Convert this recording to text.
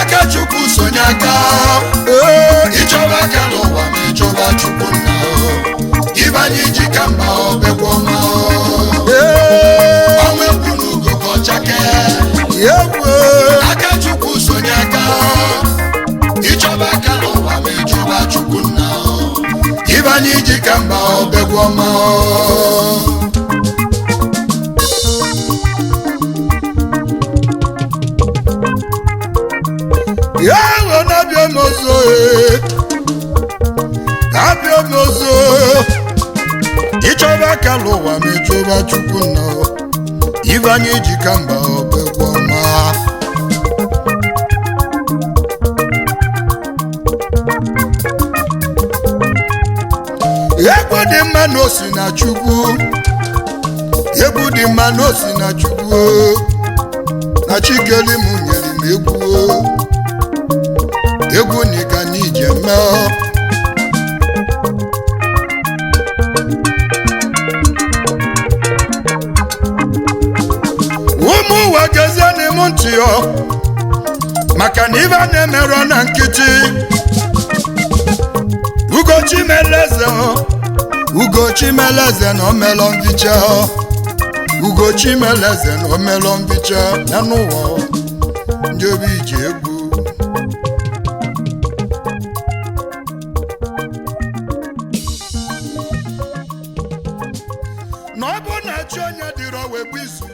Akachukwu Sonyaka ichoba kalowa mechoba chukuna Ibani jikamba obegwoma Omebunu gokochake Akachukwu Sonyaka ichoba kalowa mechoba chukuna Ibani jikamba obegwoma Yawo na biomozo ichoba kalowa mechoba chukuna Ibani jikamba obegwoma Egwu di mma n'osi na chukwu Egwu di mma n'osi na chukwu Na chikeli mu nyeri m egwu Egwu nika nije me Umu wageze ni muntio Maka niva nemero na nkiti Ugochi meleze no melon vicha Ugochi meleze no melon vicha Nanuwa Njobi jegwu No bu na chonye diro we bisu